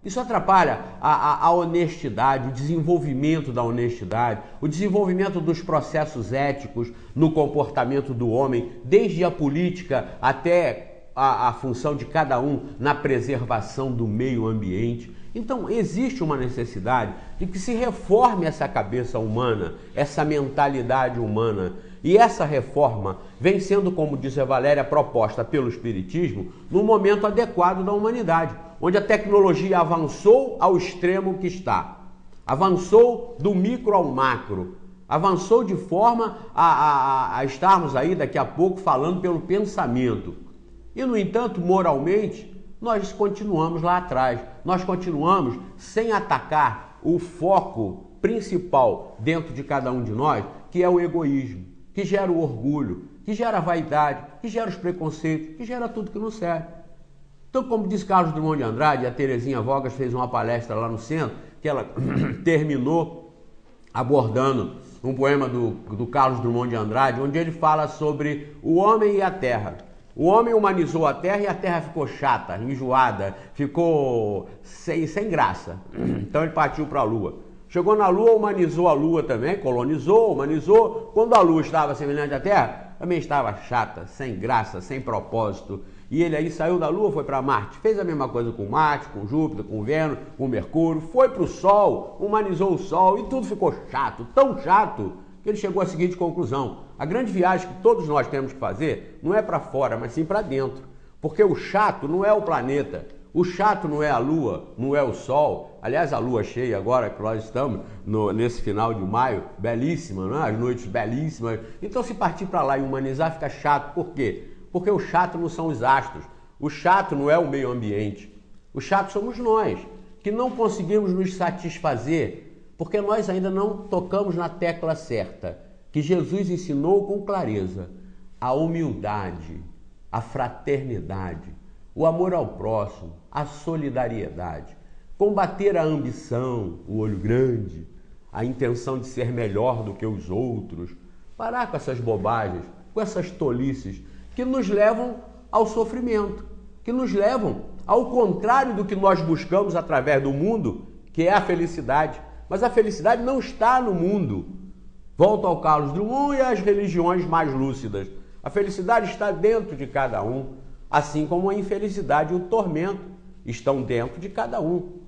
Isso atrapalha a honestidade, o desenvolvimento da honestidade, o desenvolvimento dos processos éticos no comportamento do homem, desde a política até a função de cada um na preservação do meio ambiente. Então, existe uma necessidade de que se reforme essa cabeça humana, essa mentalidade humana. E essa reforma vem sendo, como diz a Valéria, proposta pelo Espiritismo no momento adequado da humanidade, onde a tecnologia avançou ao extremo que está. Avançou do micro ao macro. Avançou de forma a estarmos aí daqui a pouco falando pelo pensamento. E, no entanto, moralmente, nós continuamos lá atrás. Nós continuamos sem atacar o foco principal dentro de cada um de nós, que é o egoísmo, que gera o orgulho, que gera a vaidade, que gera os preconceitos, que gera tudo que não serve. Então, como diz Carlos Drummond de Andrade, a Terezinha Vogas fez uma palestra lá no centro, que ela terminou abordando um poema do Carlos Drummond de Andrade, onde ele fala sobre o homem e a terra. O homem humanizou a terra e a terra ficou chata, enjoada, ficou sem graça. Então ele partiu para a lua. Chegou na lua, humanizou a lua também, colonizou, humanizou. Quando a lua estava semelhante à terra, também estava chata, sem graça, sem propósito. E ele aí saiu da lua, foi para Marte. Fez a mesma coisa com Marte, com Júpiter, com Vênus, com Mercúrio. Foi para o Sol, humanizou o Sol e tudo ficou chato, tão chato, que ele chegou à seguinte conclusão: a grande viagem que todos nós temos que fazer não é para fora, mas sim para dentro. Porque o chato não é o planeta, o chato não é a Lua, não é o Sol. Aliás, a Lua cheia agora que nós estamos nesse final de maio, belíssima, não é? As noites belíssimas. Então, se partir para lá e humanizar, fica chato. Por quê? Porque o chato não são os astros, o chato não é o meio ambiente. O chato somos nós, que não conseguimos nos satisfazer porque nós ainda não tocamos na tecla certa, que Jesus ensinou com clareza: a humildade, a fraternidade, o amor ao próximo, a solidariedade, combater a ambição, o olho grande, a intenção de ser melhor do que os outros, parar com essas bobagens, com essas tolices que nos levam ao sofrimento, que nos levam ao contrário do que nós buscamos através do mundo, que é a felicidade. Mas a felicidade não está no mundo. Volto ao Carlos Drummond e às religiões mais lúcidas. A felicidade está dentro de cada um, assim como a infelicidade e o tormento estão dentro de cada um.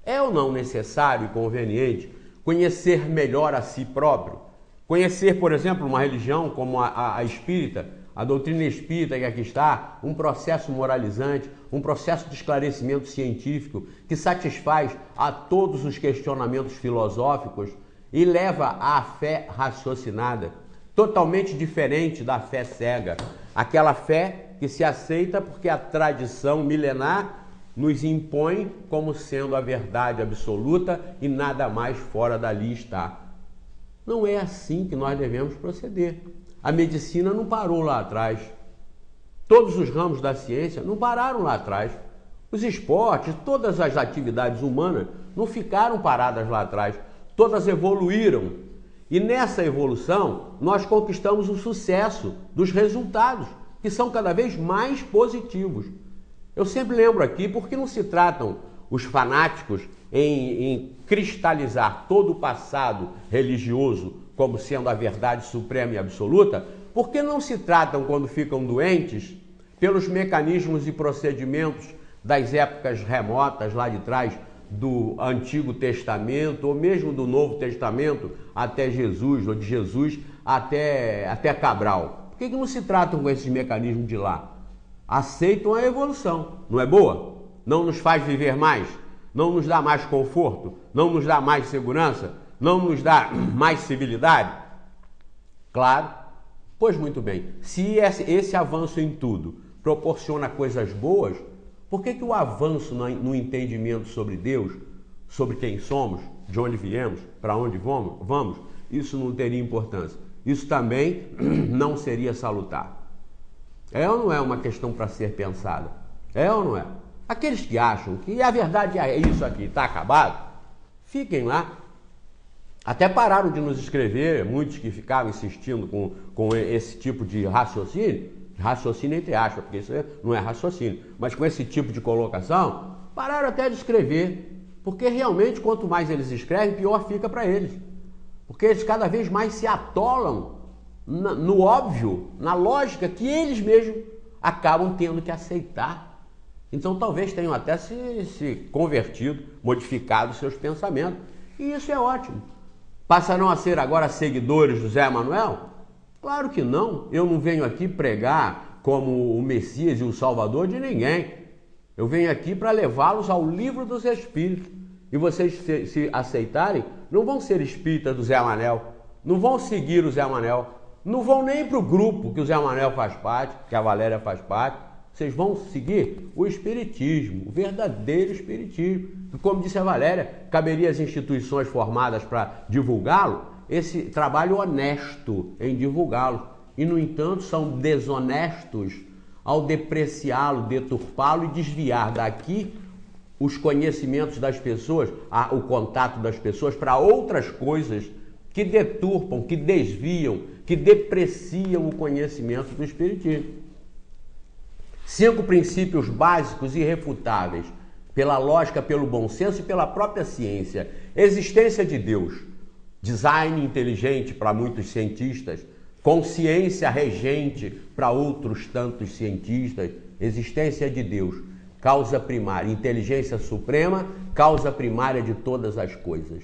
É ou não necessário e conveniente conhecer melhor a si próprio? Conhecer, por exemplo, uma religião como a espírita, a doutrina espírita que aqui está, um processo moralizante, um processo de esclarecimento científico que satisfaz a todos os questionamentos filosóficos e leva à fé raciocinada, totalmente diferente da fé cega, aquela fé que se aceita porque a tradição milenar nos impõe como sendo a verdade absoluta e nada mais fora dali está. Não é assim que nós devemos proceder. A medicina não parou lá atrás. Todos os ramos da ciência não pararam lá atrás. Os esportes, todas as atividades humanas não ficaram paradas lá atrás. Todas evoluíram. E nessa evolução, nós conquistamos o sucesso dos resultados, que são cada vez mais positivos. Eu sempre lembro aqui, porque não se tratam os fanáticos em cristalizar todo o passado religioso como sendo a verdade suprema e absoluta, porque não se tratam, quando ficam doentes, pelos mecanismos e procedimentos das épocas remotas lá de trás do Antigo Testamento, ou mesmo do Novo Testamento até Jesus, ou de Jesus até Cabral. Por que não se tratam com esses mecanismos de lá? Aceitam a evolução, não é boa? Não nos faz viver mais? Não nos dá mais conforto? Não nos dá mais segurança? Não nos dá mais civilidade? Claro. Pois muito bem, se esse avanço em tudo proporciona coisas boas, por que o avanço no entendimento sobre Deus, sobre quem somos, de onde viemos, para onde vamos, isso não teria importância? Isso também não seria salutar. É ou não é uma questão para ser pensada? É ou não é? Aqueles que acham que a verdade é isso aqui, está acabado, fiquem lá. Até pararam de nos escrever, muitos que ficavam insistindo com esse tipo de raciocínio entre aspas, porque isso não é raciocínio, mas com esse tipo de colocação, pararam até de escrever, porque realmente quanto mais eles escrevem, pior fica para eles. Porque eles cada vez mais se atolam no óbvio, na lógica que eles mesmos acabam tendo que aceitar. Então talvez tenham até se convertido, modificado seus pensamentos. E isso é ótimo. Passarão a ser agora seguidores do Zé Manuel? Claro que não. Eu não venho aqui pregar como o Messias e o Salvador de ninguém. Eu venho aqui para levá-los ao livro dos Espíritos. E vocês, se aceitarem, não vão ser espíritas do Zé Manel, não vão seguir o Zé Manel, não vão nem para o grupo que o Zé Manel faz parte, que a Valéria faz parte. Vocês vão seguir o Espiritismo, o verdadeiro Espiritismo. E como disse a Valéria, caberia às instituições formadas para divulgá-lo esse trabalho honesto em divulgá-lo. E, no entanto, são desonestos ao depreciá-lo, deturpá-lo e desviar daqui os conhecimentos das pessoas, o contato das pessoas para outras coisas que deturpam, que desviam, que depreciam o conhecimento do Espiritismo. 5 princípios básicos e irrefutáveis, pela lógica, pelo bom senso e pela própria ciência. Existência de Deus, design inteligente para muitos cientistas, consciência regente para outros tantos cientistas, existência de Deus, causa primária, inteligência suprema, causa primária de todas as coisas.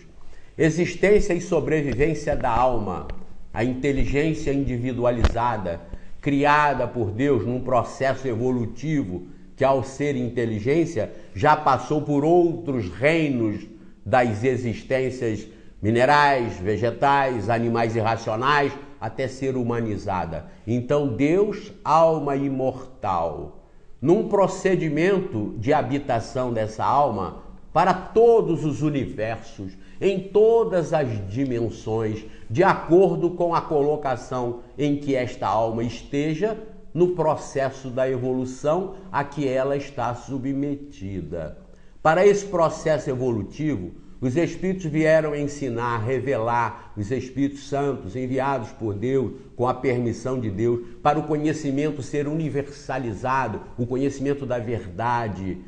Existência e sobrevivência da alma, a inteligência individualizada, criada por Deus num processo evolutivo que, ao ser inteligência, já passou por outros reinos das existências minerais, vegetais, animais irracionais, até ser humanizada. Então, Deus, alma imortal, num procedimento de habitação dessa alma para todos os universos, em todas as dimensões, de acordo com a colocação em que esta alma esteja no processo da evolução a que ela está submetida. Para esse processo evolutivo, os Espíritos vieram ensinar, revelar, os Espíritos Santos enviados por Deus, com a permissão de Deus, para o conhecimento ser universalizado, o conhecimento da verdade,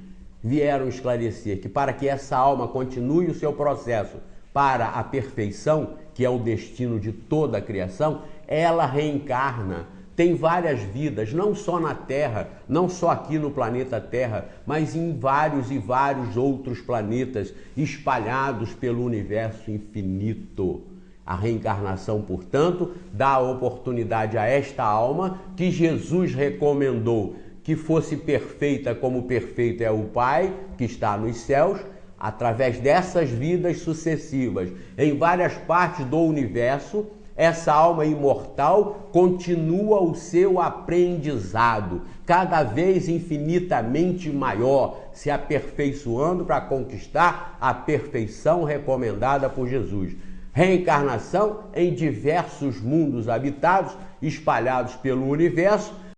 vieram esclarecer que para que essa alma continue o seu processo para a perfeição, que é o destino de toda a criação, ela reencarna. Tem várias vidas, não só na Terra, não só aqui no planeta Terra, mas em vários e vários outros planetas espalhados pelo universo infinito. A reencarnação, portanto, dá a oportunidade a esta alma que Jesus recomendou que fosse perfeita como perfeito é o Pai, que está nos céus, através dessas vidas sucessivas, em várias partes do universo, essa alma imortal continua o seu aprendizado, cada vez infinitamente maior, se aperfeiçoando para conquistar a perfeição recomendada por Jesus. Reencarnação em diversos mundos habitados, espalhados pelo universo,